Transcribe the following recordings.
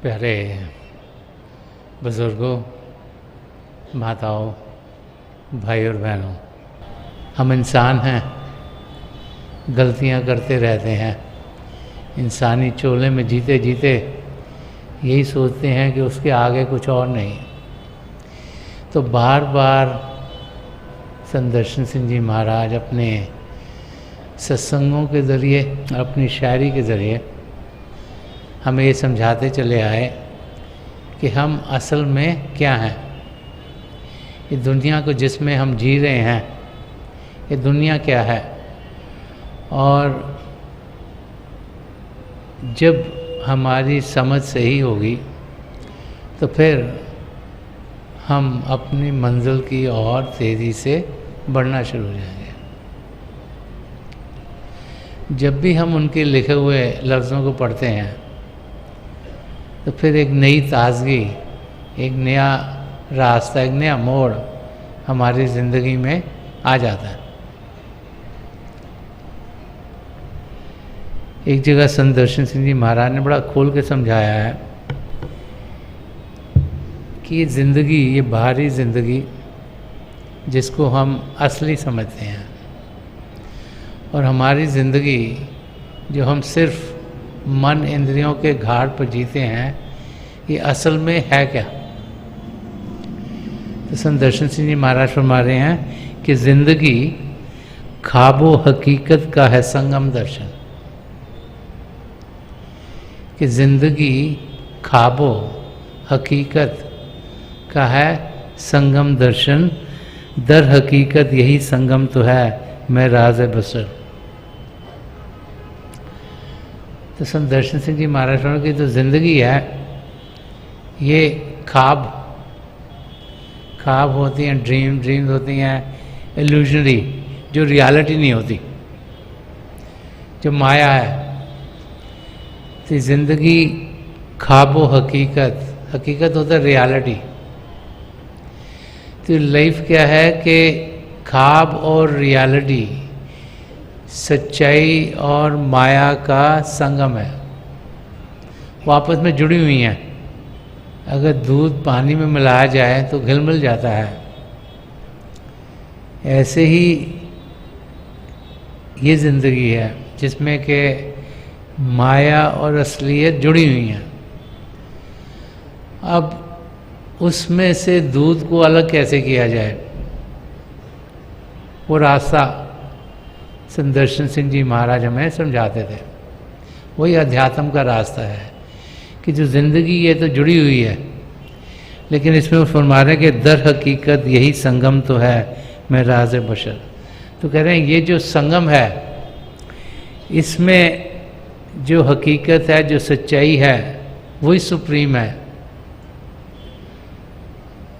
प्यारे बुज़ुर्गों, माताओं, भाई और बहनों, हम इंसान हैं, गलतियां करते रहते हैं। इंसानी चोले में जीते जीते यही सोचते हैं कि उसके आगे कुछ और नहीं। तो बार बार संदर्शन सिंह जी महाराज अपने सत्संगों के ज़रिए, अपनी शायरी के ज़रिए हमें ये समझाते चले आए कि हम असल में क्या हैं। ये दुनिया को जिसमें हम जी रहे हैं, ये दुनिया क्या है। और जब हमारी समझ सही होगी तो फिर हम अपनी मंजिल की ओर तेज़ी से बढ़ना शुरू हो जाएंगे। जब भी हम उनके लिखे हुए लफ्ज़ों को पढ़ते हैं तो फिर एक नई ताजगी, एक नया रास्ता, एक नया मोड़ हमारी ज़िंदगी में आ जाता है। एक जगह संदर्शन सिंह जी महाराज ने बड़ा खोल के समझाया है कि ये ज़िंदगी, ये बाहरी ज़िंदगी जिसको हम असली समझते हैं, और हमारी ज़िंदगी जो हम सिर्फ मन इंद्रियों के घाट पर जीते हैं, ये असल में है क्या। तो संदर्शन सिंह जी महाराज फरमा रहे हैं कि ज़िंदगी ख्वाबो हकीकत का है संगम दर्शन। कि ज़िंदगी ख्वाबो हकीकत का है संगम दर्शन, दर हकीकत यही संगम तो है मैं राज बसर। तो संदर्शन सिंह जी महाराज की तो ज़िंदगी है, ये ख्वाब होती हैं, ड्रीम्स होती हैं, इल्यूजनरी, जो रियलिटी नहीं होती, जो माया है। तो ज़िंदगी ख्वाबो हकीकत होता है रियलिटी। तो लाइफ क्या है कि ख्वाब और रियलिटी, सच्चाई और माया का संगम है, वो आपस में जुड़ी हुई हैं। अगर दूध पानी में मिलाया जाए तो घुल मिल जाता है। ऐसे ही ये ज़िंदगी है जिसमें कि माया और असलियत जुड़ी हुई हैं। अब उसमें से दूध को अलग कैसे किया जाए, वो रास्ता संदर्शन सिंह जी महाराज हमें समझाते थे। वही अध्यात्म का रास्ता है कि जो ज़िंदगी ये तो जुड़ी हुई है, लेकिन इसमें वो फरमा रहे हैं कि दर हकीकत यही संगम तो है मैं राज बशर। तो कह रहे हैं ये जो संगम है, इसमें जो हकीकत है, जो सच्चाई है, वही सुप्रीम है।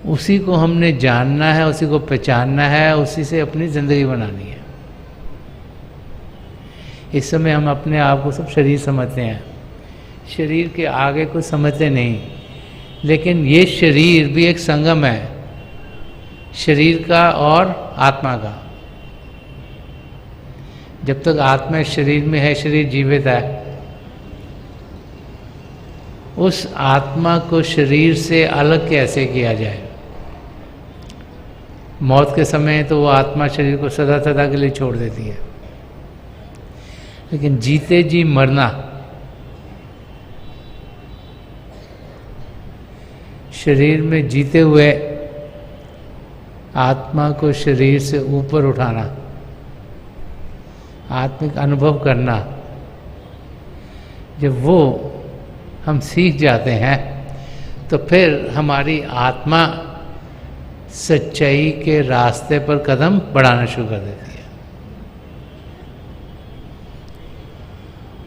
उसी को हमने जानना है, उसी को पहचानना है, उसी से अपनी ज़िंदगी बनानी है। इस समय हम अपने आप को सब शरीर समझते हैं, शरीर के आगे कुछ समझते नहीं। लेकिन ये शरीर भी एक संगम है, शरीर का और आत्मा का। जब तक आत्मा शरीर में है, शरीर जीवित है, उस आत्मा को शरीर से अलग कैसे किया जाए। मौत के समय तो वो आत्मा शरीर को सदा सदा के लिए छोड़ देती है, लेकिन जीते जी मरना, शरीर में जीते हुए आत्मा को शरीर से ऊपर उठाना, आत्मिक अनुभव करना, जब वो हम सीख जाते हैं तो फिर हमारी आत्मा सच्चाई के रास्ते पर कदम बढ़ाना शुरू कर देती है।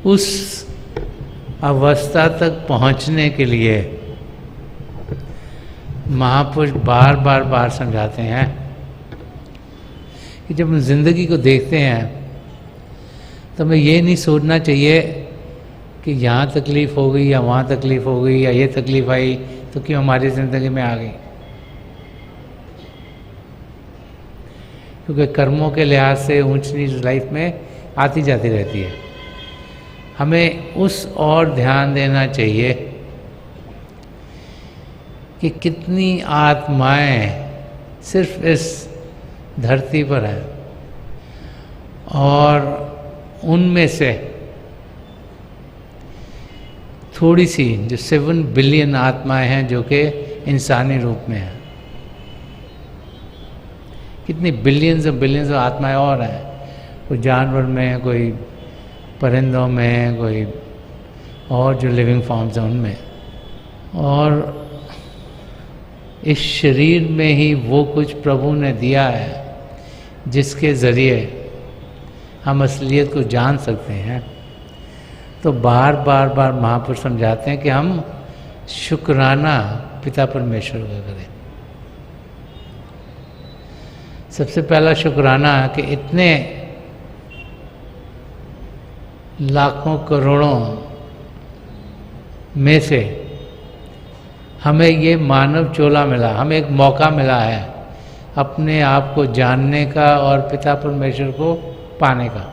उस अवस्था तक पहुंचने के लिए महापुरुष बार बार समझाते हैं कि जब हम जिंदगी को देखते हैं तो हमें ये नहीं सोचना चाहिए कि यहाँ तकलीफ़ हो गई या वहाँ तकलीफ़ हो गई या ये तकलीफ़ आई तो क्यों हमारी ज़िंदगी में आ गई। क्योंकि कर्मों के लिहाज से ऊंच नीच लाइफ में आती जाती रहती है। हमें उस और ध्यान देना चाहिए कि कितनी आत्माएं सिर्फ इस धरती पर हैं और उनमें से थोड़ी सी जो 7 बिलियन आत्माएं हैं जो कि इंसानी रूप में हैं। कितनी बिलियंस और बिलियंस ऑफ आत्माएं और हैं, कोई जानवर में, कोई परिंदों में, कोई और जो लिविंग फॉर्म्स हैं उनमें। और इस शरीर में ही वो कुछ प्रभु ने दिया है जिसके ज़रिए हम असलियत को जान सकते हैं। तो बार बार महापुरुष समझाते हैं कि हम शुक्राना पिता परमेश्वर का करें। सबसे पहला शुक्राना कि इतने लाखों करोड़ों में से हमें ये मानव चोला मिला, हमें एक मौका मिला है अपने आप को जानने का और पिता परमेश्वर को पाने का।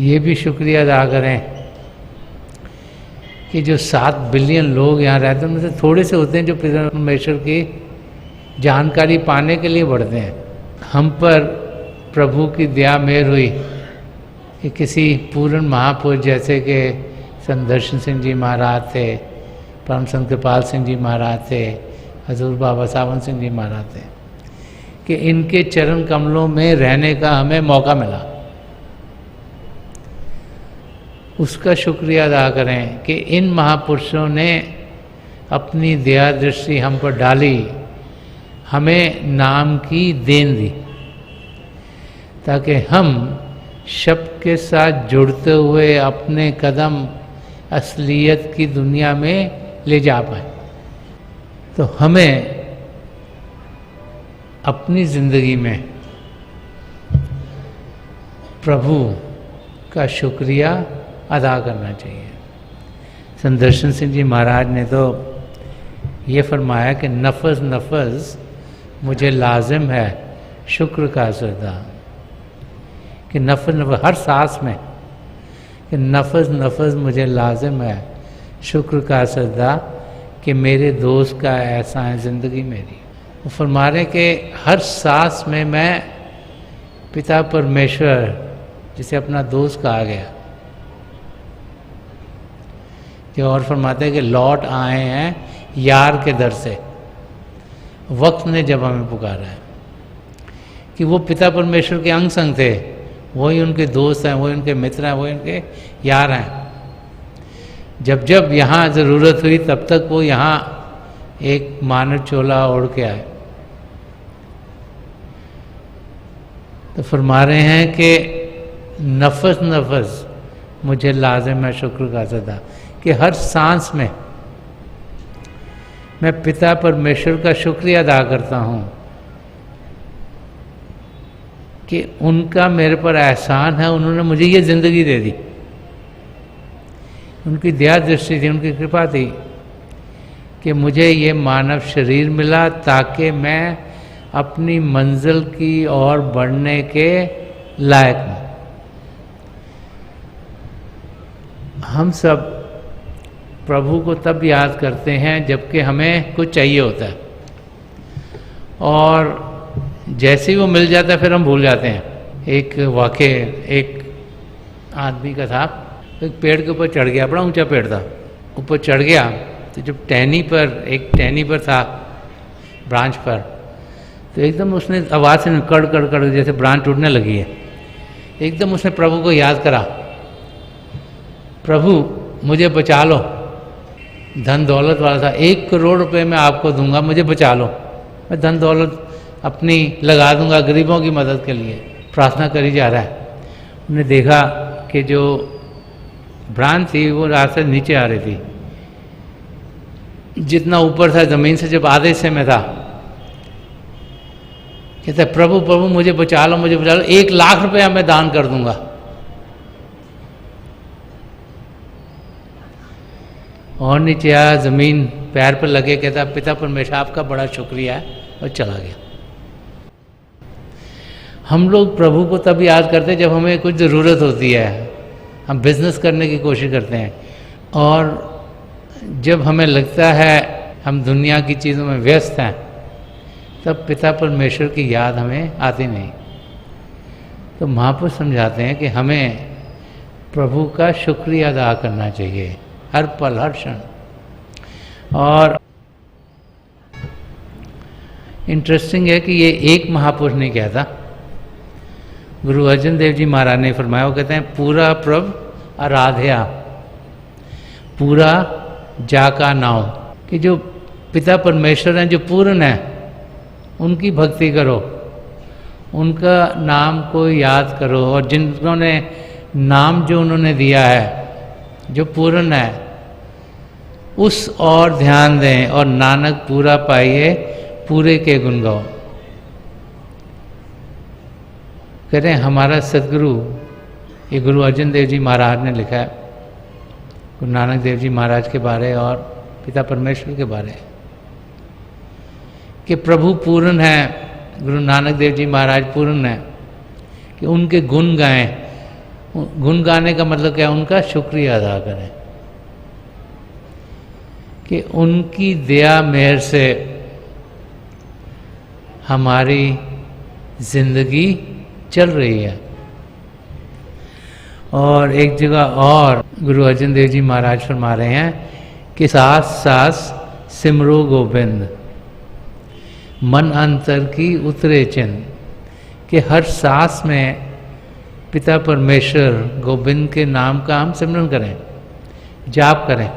ये भी शुक्रिया अदा करें कि जो 7 बिलियन लोग यहाँ रहते हैं उनमें से थोड़े से होते हैं जो पिता परमेश्वर की जानकारी पाने के लिए बढ़ते हैं। हम पर प्रभु की दया मेहर हुई कि किसी पूर्ण महापुरुष जैसे कि संत दर्शन सिंह जी महाराज थे, परम संत कृपाल सिंह जी महाराज थे, हजूर बाबा सावन सिंह जी महाराज थे, कि इनके चरण कमलों में रहने का हमें मौका मिला। उसका शुक्रिया अदा करें कि इन महापुरुषों ने अपनी दया दृष्टि हम पर डाली, हमें नाम की देन दी, ताकि हम शब्द के साथ जुड़ते हुए अपने कदम असलियत की दुनिया में ले जा पाए। तो हमें अपनी ज़िंदगी में प्रभु का शुक्रिया अदा करना चाहिए। संत दर्शन सिंह जी महाराज ने तो ये फरमाया कि नफस नफस मुझे लाजिम है शुक्र का सजदा, कि नफस नफस हर सांस में, कि नफस नफस मुझे लाजिम है शुक्र का सजदा, कि मेरे दोस्त का ऐसा है ज़िंदगी मेरी। वो फरमा रहे कि हर सांस में मैं पिता परमेश्वर जिसे अपना दोस्त कहा गया, कि और फरमाते हैं कि लौट आए हैं यार के दर से, वक्त ने जब हमें पुकारा है, कि वो पिता परमेश्वर के अंग संग थे, वही उनके दोस्त हैं, वही उनके मित्र हैं, वही उनके यार हैं। जब जब यहाँ ज़रूरत हुई तब तक वो यहाँ एक मानव चोला ओढ़ के आए। तो फरमा रहे हैं कि नफस नफस मुझे लाजिम है शुक्र का सदा, कि हर सांस में मैं पिता परमेश्वर का शुक्रिया अदा करता हूँ कि उनका मेरे पर एहसान है, उन्होंने मुझे ये ज़िंदगी दे दी, उनकी दया दृष्टि थी, उनकी कृपा थी कि मुझे ये मानव शरीर मिला ताकि मैं अपनी मंजिल की ओर बढ़ने के लायक हूँ। हम सब प्रभु को तब याद करते हैं जबकि हमें कुछ चाहिए होता है, और जैसे ही वो मिल जाता है फिर हम भूल जाते हैं। एक वाक़े एक आदमी का था, एक पेड़ के ऊपर चढ़ गया, बड़ा ऊंचा पेड़ था, ऊपर चढ़ गया तो जब टहनी पर था ब्रांच पर, तो एकदम उसने आवाज़ से कड़ कड़ कड़ जैसे ब्रांच टूटने लगी है, एकदम उसने प्रभु को याद करा, प्रभु मुझे बचा लो, धन दौलत वाला था, 1 करोड़ रुपए मैं आपको दूंगा, मुझे बचा लो, मैं धन दौलत अपनी लगा दूंगा गरीबों की मदद के लिए। प्रार्थना करी जा रहा है। उन्होंने देखा कि जो ब्रांच थी वो रास्ते से नीचे आ रही थी, जितना ऊपर था ज़मीन से जब आधे हिस्से में था, कहता है प्रभु प्रभु मुझे बचा लो, मुझे बचा लो, 1 लाख रुपया मैं दान कर दूंगा। और नीचे आया, ज़मीन पैर पर लगे, कहता पिता परमेश्वर आपका बड़ा शुक्रिया है, और चला गया। हम लोग प्रभु को तब याद करते हैं जब हमें कुछ ज़रूरत होती है, हम बिजनेस करने की कोशिश करते हैं, और जब हमें लगता है हम दुनिया की चीज़ों में व्यस्त हैं, तब पिता परमेश्वर की याद हमें आती नहीं। तो महापुरुष समझाते हैं कि हमें प्रभु का शुक्रिया अदा करना चाहिए हर पल हर क्षण। और इंटरेस्टिंग है कि ये एक महापुरुष नहीं कहता, गुरु अर्जन देव जी महाराज ने फरमाया, वो कहते हैं पूरा प्रभ आराध्या, पूरा जाका नाव, कि जो पिता परमेश्वर हैं, जो पूर्ण हैं, उनकी भक्ति करो, उनका नाम को याद करो, और जिन्होंने नाम जो उन्होंने दिया है जो पूर्ण है उस और ध्यान दें, और नानक पूरा पाइए पूरे के गुण गाओ। कहते हैं हमारा सदगुरु, ये गुरु अर्जन देव जी महाराज ने लिखा है गुरु नानक देव जी महाराज के बारे और पिता परमेश्वर के बारे, कि प्रभु पूर्ण है, गुरु नानक देव जी महाराज पूर्ण है, कि उनके गुण गाएं। गुण गाने का मतलब क्या? उनका शुक्रिया अदा करें कि उनकी दया मेहर से हमारी जिंदगी चल रही है। और एक जगह और गुरु अर्जन देव जी महाराज फरमा रहे हैं कि सास सास सिमरो गोविंद, मन अंतर की उतरे चिन्ह, कि हर सांस में पिता परमेश्वर गोविंद के नाम का हम सिमरन करें, जाप करें।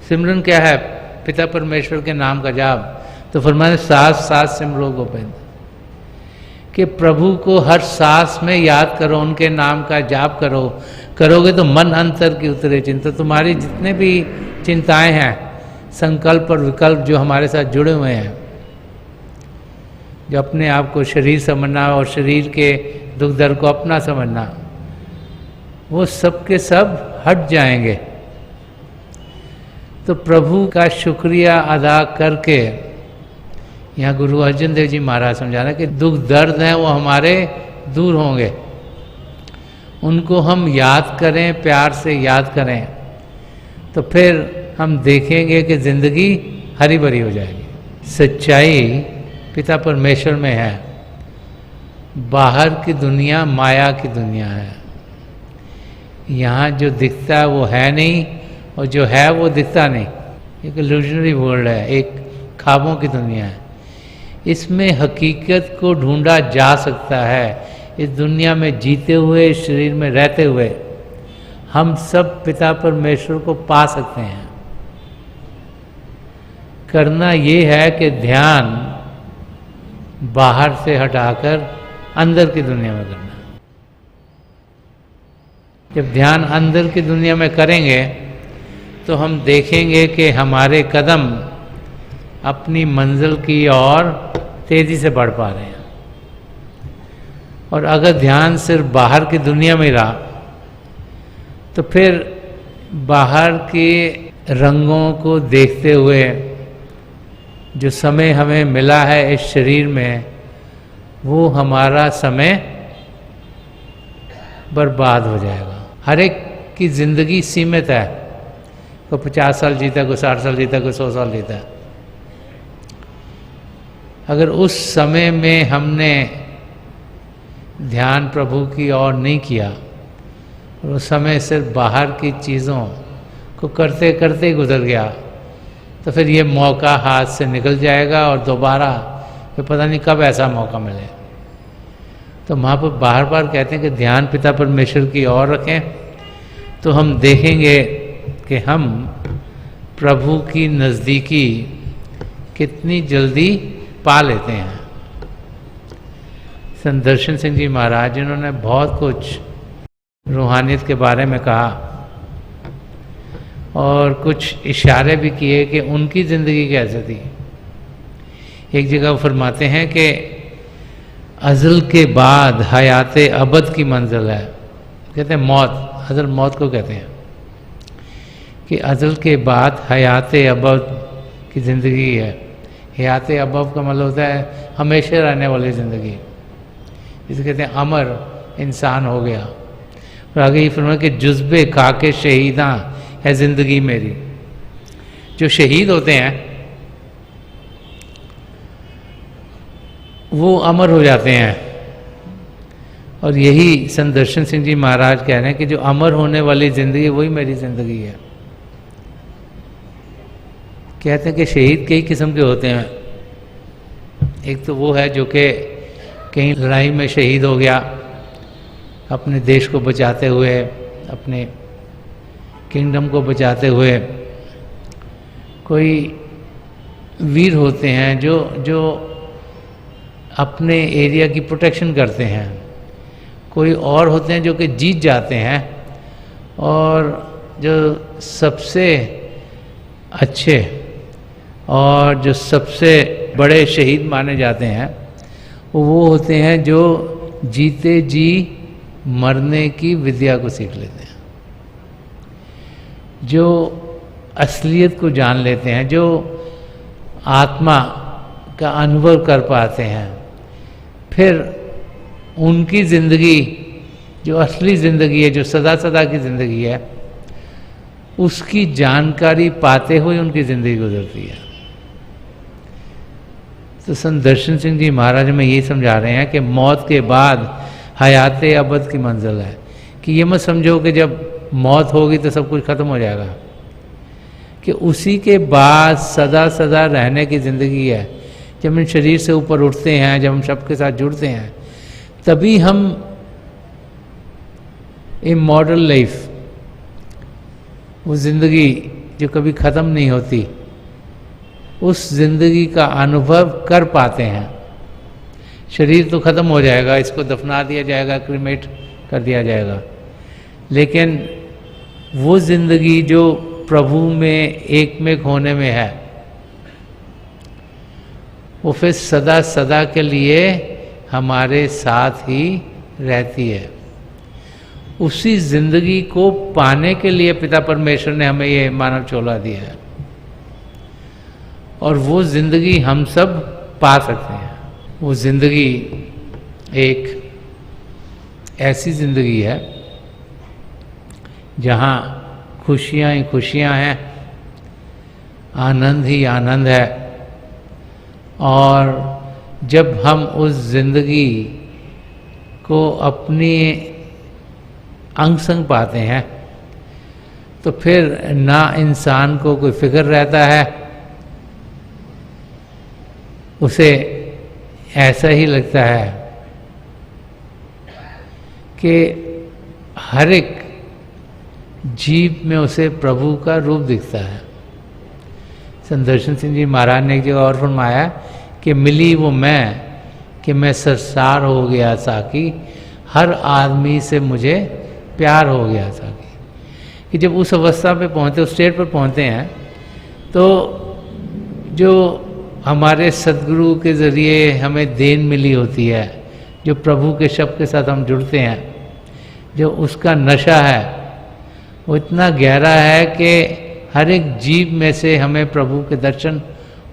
सिमरन क्या है? पिता परमेश्वर के नाम का जाप। तो फरमाने सांस सांस सिमरो गोविंद, कि प्रभु को हर सांस में याद करो, उनके नाम का जाप करो। करोगे तो मन अंतर की उतरे चिंता, तो तुम्हारी जितने भी चिंताएं हैं, संकल्प और विकल्प जो हमारे साथ जुड़े हुए हैं, जो अपने आप को शरीर समझना और शरीर के दुख दर्द को अपना समझना, वो सब के सब हट जाएंगे। तो प्रभु का शुक्रिया अदा करके, यहाँ गुरु अर्जन देव जी महाराज समझा रहे कि दुख दर्द हैं वो हमारे दूर होंगे, उनको हम याद करें, प्यार से याद करें, तो फिर हम देखेंगे कि जिंदगी हरी भरी हो जाएगी। सच्चाई पिता परमेश्वर में है, बाहर की दुनिया माया की दुनिया है। यहाँ जो दिखता है वो है नहीं, और जो है वो दिखता नहीं। एक इल्यूजनरी वर्ल्ड है, एक ख्वाबों की दुनिया है। इसमें हकीकत को ढूंढा जा सकता है। इस दुनिया में जीते हुए, इस शरीर में रहते हुए हम सब पिता परमेश्वर को पा सकते हैं। करना ये है कि ध्यान बाहर से हटाकर अंदर की दुनिया में करना। जब ध्यान अंदर की दुनिया में करेंगे तो हम देखेंगे कि हमारे कदम अपनी मंजिल की ओर तेजी से बढ़ पा रहे हैं। और अगर ध्यान सिर्फ बाहर की दुनिया में रहा तो फिर बाहर के रंगों को देखते हुए जो समय हमें मिला है इस शरीर में, वो हमारा समय बर्बाद हो जाएगा। हर एक की ज़िंदगी सीमित है, कोई 50 साल जीता, कोई 60 साल जीता, कोई 100 साल जीता। अगर उस समय में हमने ध्यान प्रभु की ओर नहीं किया और उस समय सिर्फ बाहर की चीज़ों को करते करते ही गुजर गया, तो फिर ये मौका हाथ से निकल जाएगा और दोबारा फिर पता नहीं कब ऐसा मौका मिले। तो महापुरुष बार बार कहते हैं कि ध्यान पिता परमेश्वर की ओर रखें, तो हम देखेंगे कि हम प्रभु की नज़दीकी कितनी जल्दी पा लेते हैं। संत दर्शन सिंह जी महाराज, जिन्होंने बहुत कुछ रूहानियत के बारे में कहा और कुछ इशारे भी किए कि उनकी ज़िंदगी कैसे थी। एक जगह फरमाते हैं कि अज़ल के बाद हयाते अबद की मंजिल है। कहते हैं मौत, अज़ल मौत को कहते हैं कि अज़ल के बाद हयाते अबद की ज़िंदगी है। हयाते अबद का मतलब होता है हमेशा रहने वाली ज़िंदगी, जिसे कहते हैं अमर इंसान हो गया। और आगे ये फरमाया कि जुज़्बे खाके शहीदा है ज़िंदगी मेरी। जो शहीद होते हैं वो अमर हो जाते हैं। और यही संत दर्शन सिंह जी महाराज कह रहे हैं कि जो अमर होने वाली ज़िंदगी वही मेरी ज़िंदगी है। कहते हैं कि शहीद कई किस्म के होते हैं। एक तो वो है जो कि कहीं लड़ाई में शहीद हो गया अपने देश को बचाते हुए, अपने किंगडम को बचाते हुए। कोई वीर होते हैं जो अपने एरिया की प्रोटेक्शन करते हैं। कोई और होते हैं जो कि जीत जाते हैं और जो सबसे अच्छे और जो सबसे बड़े शहीद माने जाते हैं वो होते हैं जो जीते जी मरने की विद्या को सीख लेते हैं, जो असलियत को जान लेते हैं, जो आत्मा का अनुभव कर पाते हैं। फिर उनकी ज़िंदगी जो असली ज़िंदगी है, जो सदा सदा की ज़िंदगी है, उसकी जानकारी पाते हुए उनकी ज़िंदगी गुजरती है। तो संत दर्शन सिंह जी महाराज में यही समझा रहे हैं कि मौत के बाद हयात अबद की मंजिल है। कि ये मत समझो कि जब मौत होगी तो सब कुछ ख़त्म हो जाएगा, कि उसी के बाद सदा सदा रहने की ज़िंदगी है। जब हम शरीर से ऊपर उठते हैं, जब हम सबके साथ जुड़ते हैं, तभी हम इमॉर्टल लाइफ, वो ज़िंदगी जो कभी ख़त्म नहीं होती, उस ज़िंदगी का अनुभव कर पाते हैं। शरीर तो ख़त्म हो जाएगा, इसको दफना दिया जाएगा, क्रीमेट कर दिया जाएगा, लेकिन वो ज़िंदगी जो प्रभु में एकमेक होने में है, वो फिर सदा सदा के लिए हमारे साथ ही रहती है। उसी ज़िंदगी को पाने के लिए पिता परमेश्वर ने हमें ये मानव चोला दिया है, और वो ज़िंदगी हम सब पा सकते हैं। वो ज़िंदगी एक ऐसी ज़िंदगी है जहाँ खुशियाँ ही खुशियाँ हैं, आनंद ही आनंद है। और जब हम उस ज़िंदगी को अपनी अंग संग पाते हैं तो फिर ना इंसान को कोई फिक्र रहता है, उसे ऐसा ही लगता है कि हर एक जीव में उसे प्रभु का रूप दिखता है। संत दर्शन सिंह जी महाराज ने एक जगह और फरमाया कि मिली वो मैं कि मैं सरसार हो गया साकी, हर आदमी से मुझे प्यार हो गया साकी। कि जब उस अवस्था पे पहुँचते, उस स्टेट पर पहुँचते हैं, तो जो हमारे सदगुरु के ज़रिए हमें देन मिली होती है, जो प्रभु के शब्द के साथ हम जुड़ते हैं, जो उसका नशा है वो इतना गहरा है कि हर एक जीव में से हमें प्रभु के दर्शन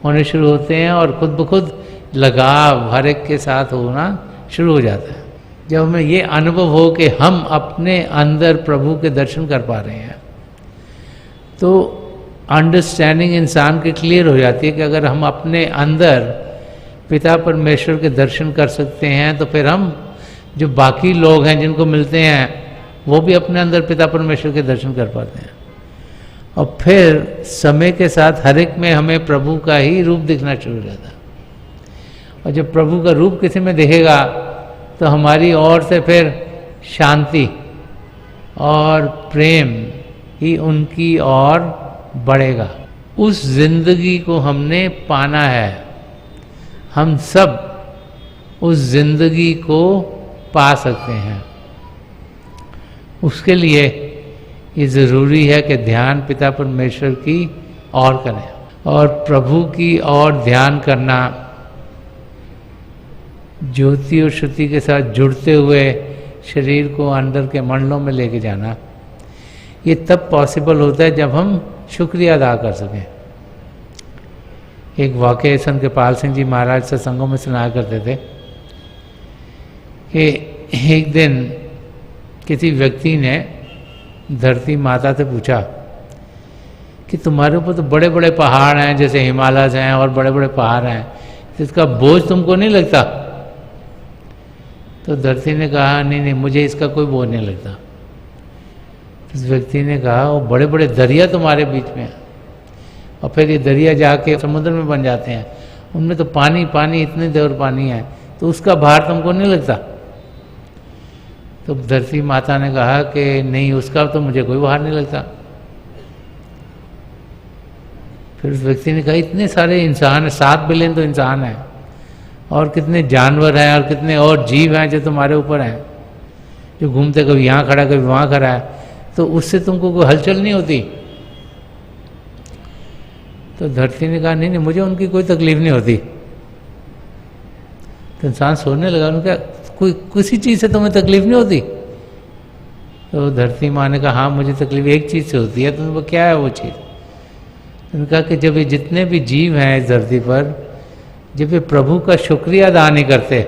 होने शुरू होते हैं और खुद ब खुद लगाव हर एक के साथ होना शुरू हो जाता है। जब हमें ये अनुभव हो कि हम अपने अंदर प्रभु के दर्शन कर पा रहे हैं, तो अंडरस्टैंडिंग इंसान की क्लियर हो जाती है कि अगर हम अपने अंदर पिता परमेश्वर के दर्शन कर सकते हैं, तो फिर हम जो बाकी लोग हैं जिनको मिलते हैं वो भी अपने अंदर पिता परमेश्वर के दर्शन कर पाते हैं। और फिर समय के साथ हर एक में हमें प्रभु का ही रूप दिखना शुरू हो जाता है। और जब प्रभु का रूप किसी में दिखेगा तो हमारी ओर से फिर शांति और प्रेम ही उनकी ओर बढ़ेगा। उस जिंदगी को हमने पाना है। हम सब उस जिंदगी को पा सकते हैं। उसके लिए ये ज़रूरी है कि ध्यान पिता परमेश्वर की ओर करें। और प्रभु की ओर ध्यान करना, ज्योति और श्रुति के साथ जुड़ते हुए शरीर को अंदर के मंडलों में लेके जाना, ये तब पॉसिबल होता है जब हम शुक्रिया अदा कर सकें। एक वाक़या संत कृपाल सिंह जी महाराज सत्संगों में सुनाया करते थे कि एक दिन किसी व्यक्ति ने धरती माता से पूछा कि तुम्हारे ऊपर तो बड़े बड़े पहाड़ हैं, जैसे हिमालय हैं और बड़े बड़े पहाड़ हैं, तो इसका बोझ तुमको नहीं लगता? तो धरती ने कहा नहीं नहीं मुझे इसका कोई बोझ नहीं लगता। उस व्यक्ति ने कहा वो बड़े बड़े दरिया तुम्हारे बीच में हैं और फिर ये दरिया जाके समुद्र में बन जाते हैं, उनमें तो पानी पानी इतने देर पानी है, तो उसका भार तुमको नहीं लगता? तो धरती माता ने कहा कि नहीं उसका तो मुझे कोई भार नहीं लगता। फिर उस व्यक्ति ने कहा इतने सारे इंसान हैं, 7 बिलियन तो इंसान हैं, और कितने जानवर हैं और कितने और जीव हैं जो तुम्हारे ऊपर हैं, जो घूमते कभी यहाँ खड़ा कभी वहाँ खड़ा है, तो उससे तुमको कोई हलचल नहीं होती? तो धरती ने कहा नहीं नहीं मुझे उनकी कोई तकलीफ नहीं होती। तो इंसान सोचने लगा, उनका कोई किसी चीज़ से तुम्हें तकलीफ नहीं होती? तो धरती माँ ने कहा हाँ मुझे तकलीफ एक चीज़ से होती है। तो उनको क्या है वो चीज़? उन्होंने कहा कि जब ये जितने भी जीव हैं इस धरती पर, जब ये प्रभु का शुक्रिया अदा नहीं करते,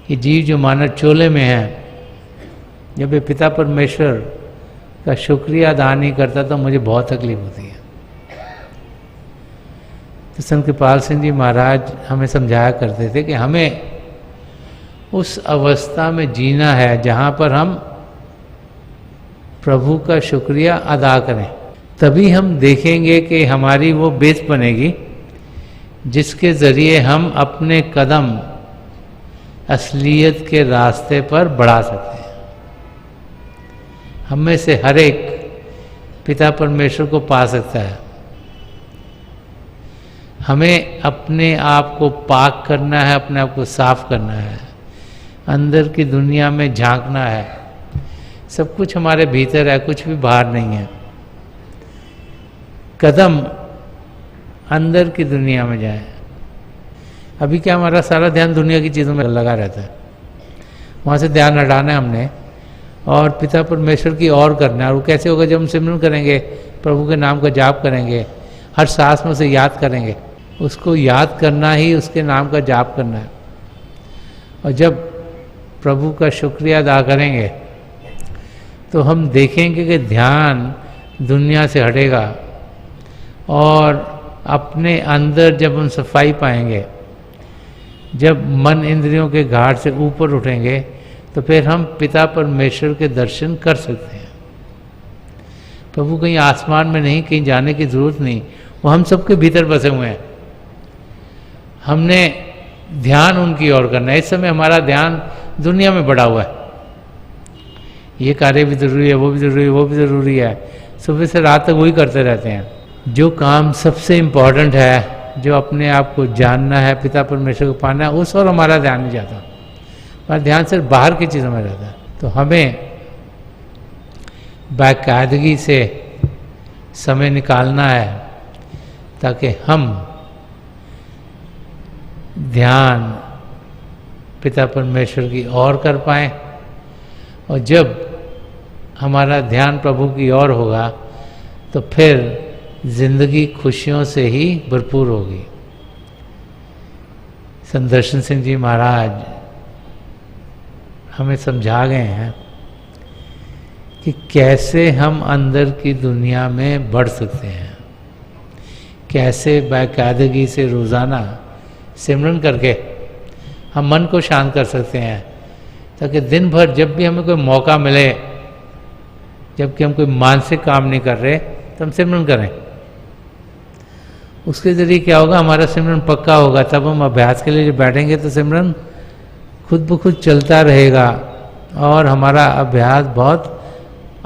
ये जीव जो मानव चोले में है, जब ये पिता परमेश्वर का शुक्रिया अदा नहीं करता तो मुझे बहुत तकलीफ होती है। तो संत कृपाल सिंह जी महाराज हमें समझाया करते थे कि हमें उस अवस्था में जीना है जहाँ पर हम प्रभु का शुक्रिया अदा करें, तभी हम देखेंगे कि हमारी वो बेस बनेगी जिसके ज़रिए हम अपने कदम असलियत के रास्ते पर बढ़ा सकते हैं। हम में से हर एक पिता परमेश्वर को पा सकता है। हमें अपने आप को पाक करना है, अपने आप को साफ करना है, अंदर की दुनिया में झांकना है। सब कुछ हमारे भीतर है, कुछ भी बाहर नहीं है। कदम अंदर की दुनिया में जाए। अभी क्या हमारा सारा ध्यान दुनिया की चीज़ों में लगा रहता है, वहाँ से ध्यान हटाना है हमने और पिता परमेश्वर की ओर करना है। और वो कैसे होगा? जब हम सिमरन करेंगे, प्रभु के नाम का जाप करेंगे, हर सांस में उसे याद करेंगे, उसको याद करना ही उसके नाम का जाप करना है। और जब प्रभु का शुक्रिया अदा करेंगे तो हम देखेंगे कि ध्यान दुनिया से हटेगा और अपने अंदर जब हम सफाई पाएंगे, जब मन इंद्रियों के घाट से ऊपर उठेंगे, तो फिर हम पिता परमेश्वर के दर्शन कर सकते हैं। प्रभु कहीं आसमान में नहीं, कहीं जाने की जरूरत नहीं, वो हम सबके भीतर बसे हुए हैं। हमने ध्यान उनकी ओर करना है। इस समय हमारा ध्यान दुनिया में बढ़ा हुआ है, ये कार्य भी जरूरी है, वो भी जरूरी है, वो भी ज़रूरी है, सुबह से रात तक वही करते रहते हैं। जो काम सबसे इम्पॉर्टेंट है, जो अपने आप को जानना है, पिता परमेश्वर को पाना है, उस और हमारा ध्यान नहीं जाता। हमारा ध्यान सिर्फ बाहर की चीज़ों में रहता है। तो हमें बाकायदगी से समय निकालना है ताकि हम ध्यान पिता परमेश्वर की ओर कर पाएँ। और जब हमारा ध्यान प्रभु की ओर होगा तो फिर जिंदगी खुशियों से ही भरपूर होगी। संत दर्शन सिंह जी महाराज हमें समझा गए हैं कि कैसे हम अंदर की दुनिया में बढ़ सकते हैं, कैसे बाकायदगी से रोज़ाना सिमरन करके हम मन को शांत कर सकते हैं, ताकि दिन भर जब भी हमें कोई मौका मिले, जबकि हम कोई मानसिक काम नहीं कर रहे, तो हम सिमरन करें। उसके ज़रिए क्या होगा? हमारा सिमरन पक्का होगा। तब हम अभ्यास के लिए जब बैठेंगे तो सिमरन खुद ब खुद चलता रहेगा और हमारा अभ्यास बहुत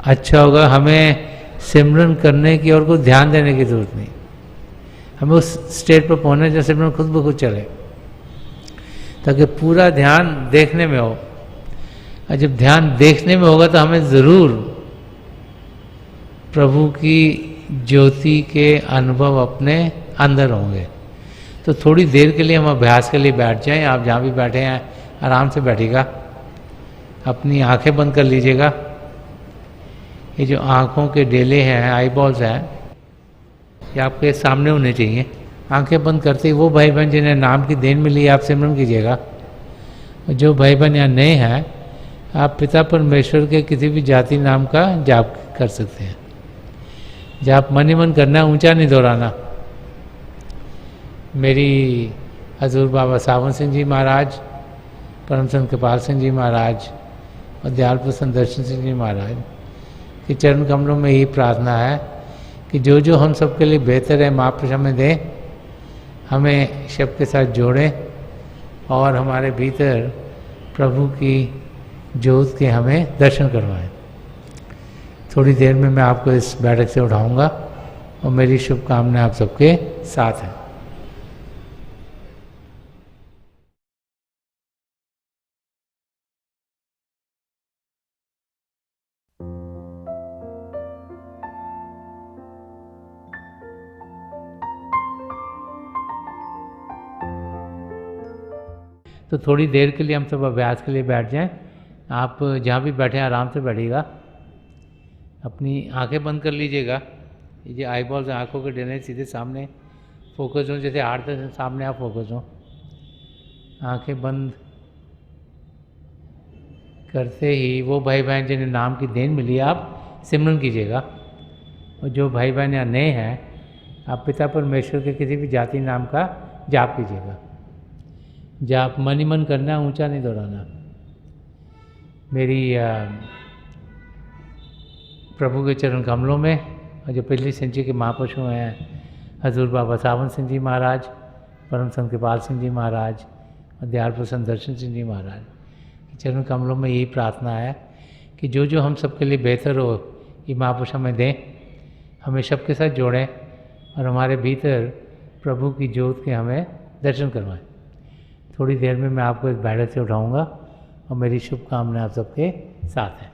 अच्छा होगा। हमें सिमरन करने की और कुछ ध्यान देने की ज़रूरत नहीं। हमें उस स्टेट पर पहुँचना जब सिमरन खुद ब खुद चले, ताकि पूरा ध्यान देखने में हो। और जब ध्यान देखने में होगा तो हमें ज़रूर प्रभु की ज्योति के अनुभव अपने अंदर होंगे। तो थोड़ी देर के लिए हम अभ्यास के लिए बैठ जाएं। आप जहाँ भी बैठे हैं आराम से बैठिएगा, अपनी आंखें बंद कर लीजिएगा। ये जो आँखों के डेले हैं, आई बॉल्स हैं, ये आपके सामने होने चाहिए। आंखें बंद करते ही वो भाई बहन जिन्हें नाम की देन मिली आप सिमरन कीजिएगा। जो भाई बहन यहाँ नए हैं, आप पिता परमेश्वर के किसी भी जाति नाम का जाप कर सकते हैं। जाप मन ही मन करना, ऊंचा नहीं दोहराना। मेरी हजूर बाबा सावन सिंह जी महाराज परम संत कृपाल सिंह जी महाराज और दयाल प्रसन्न दर्शन सिंह जी महाराज के चरण कमलों में यही प्रार्थना है कि जो जो हम सबके लिए बेहतर है महापुरुष हमें दें, हमें सबके साथ जोड़ें और हमारे भीतर प्रभु की ज्योत के हमें दर्शन करवाएं। थोड़ी देर में मैं आपको इस बैठक से उठाऊंगा और मेरी शुभकामनाएं आप सबके साथ हैं। तो थोड़ी देर के लिए हम सब अभ्यास के लिए बैठ जाएं। आप जहाँ भी बैठे हैं आराम से बैठिएगा, अपनी आंखें बंद कर लीजिएगा। ये जो आई बॉल्स आँखों के डरने सीधे सामने फोकस हो, जैसे हार्ट से सामने आप फोकस हो। आंखें बंद करते ही वो भाई बहन जिन्हें नाम की देन मिली है आप सिमरन कीजिएगा। और जो भाई बहन यहाँ नए हैं, आप पिता परमेश्वर के किसी भी जाति नाम का जाप कीजिएगा। जाप मन ही मन करना, ऊंचा नहीं दोहराना। मेरी प्रभु के चरण कमलों में और जो पिछली संचय के महापुरुष हैं हजूर बाबा सावन सिंह जी महाराज, परम संत कृपाल सिंह जी महाराज और दयाल प्रसन्न दर्शन सिंह जी महाराज के चरण कमलों में यही प्रार्थना है कि जो जो हम सबके लिए बेहतर हो ये महापुरुष हमें दें, हमें सबके साथ जोड़ें और हमारे भीतर प्रभु की ज्योत के हमें दर्शन करवाएं। थोड़ी देर में मैं आपको इस बैठक से उठाऊंगा और मेरी शुभकामनाएं आप सबके साथ हैं।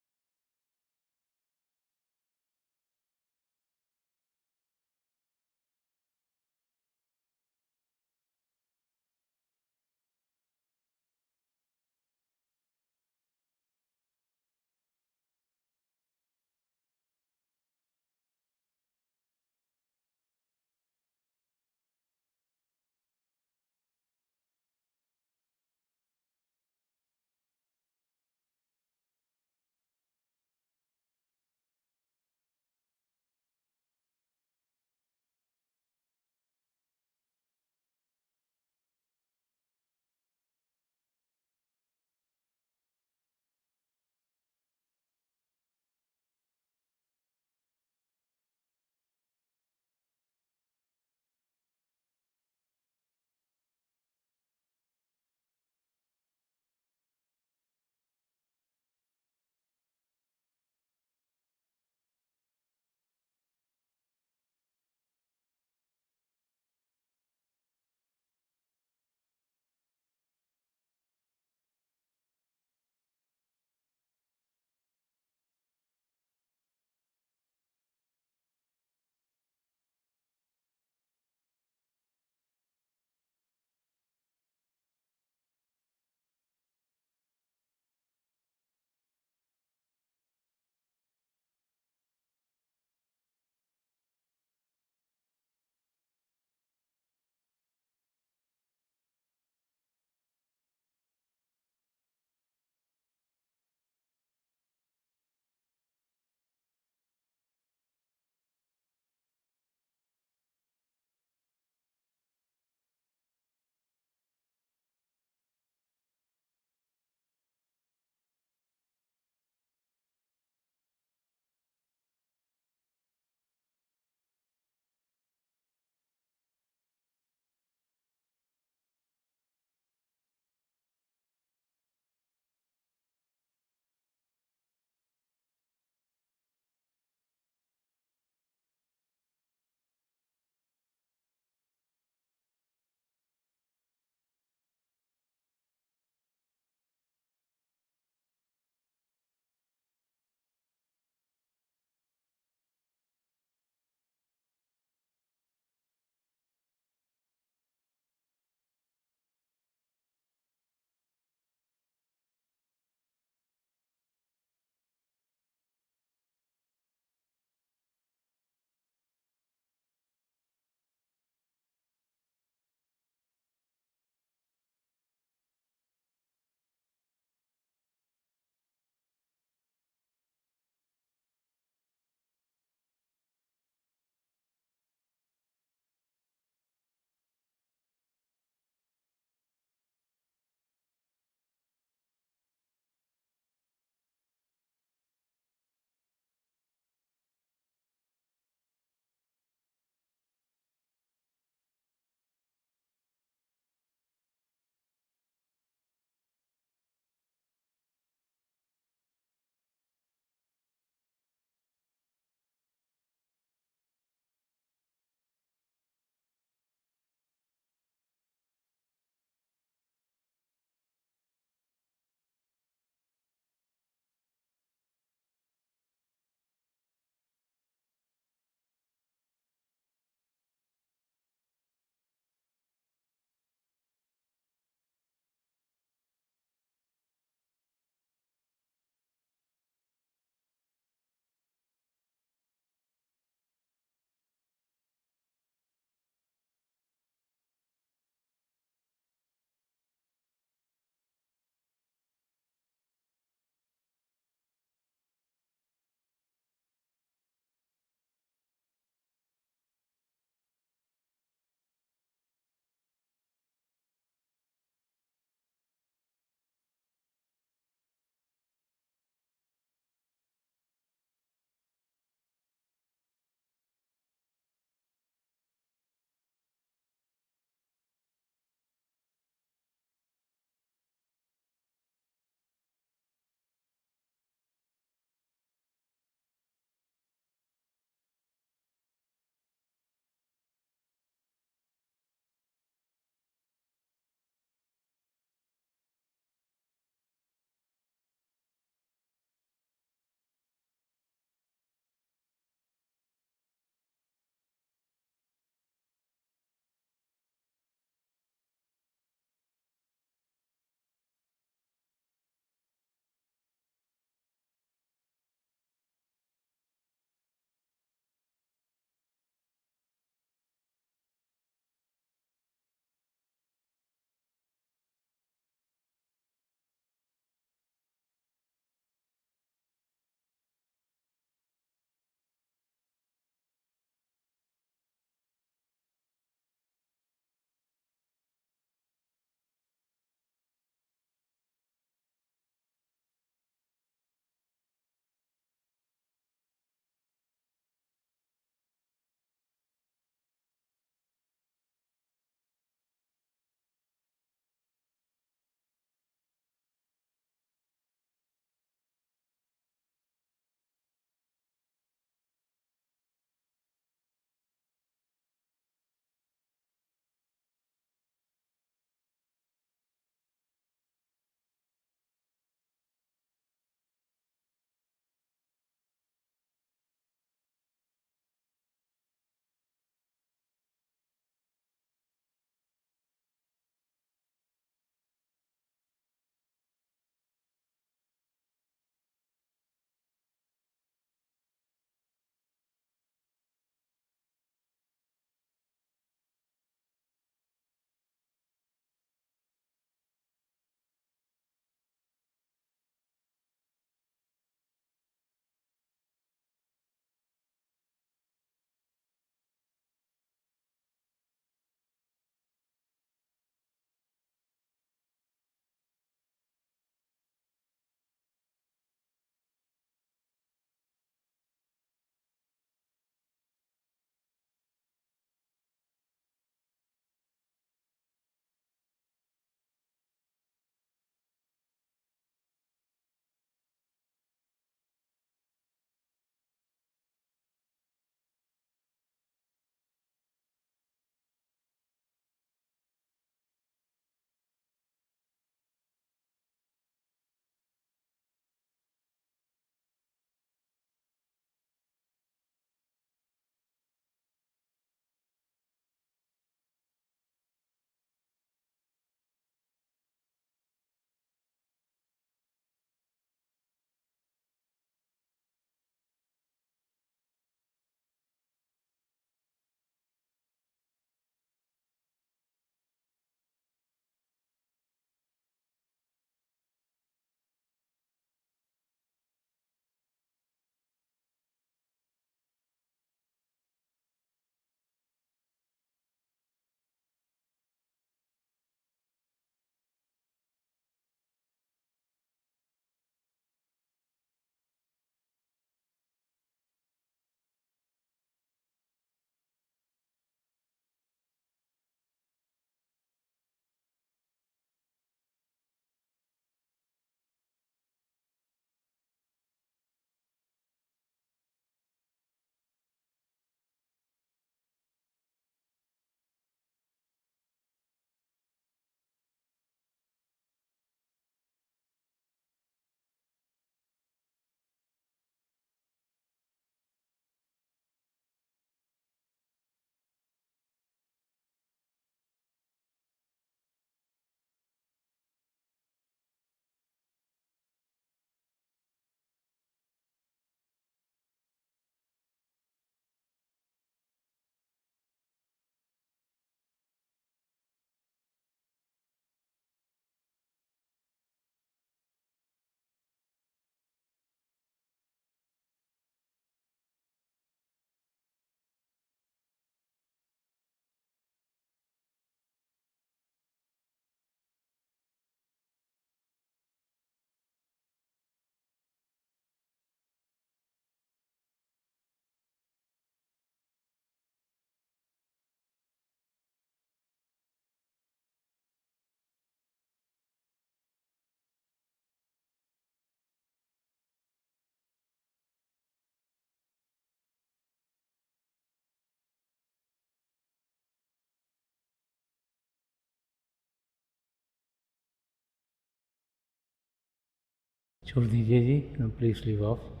छोड़ दीजिए जी, प्लीज लीव ऑफ।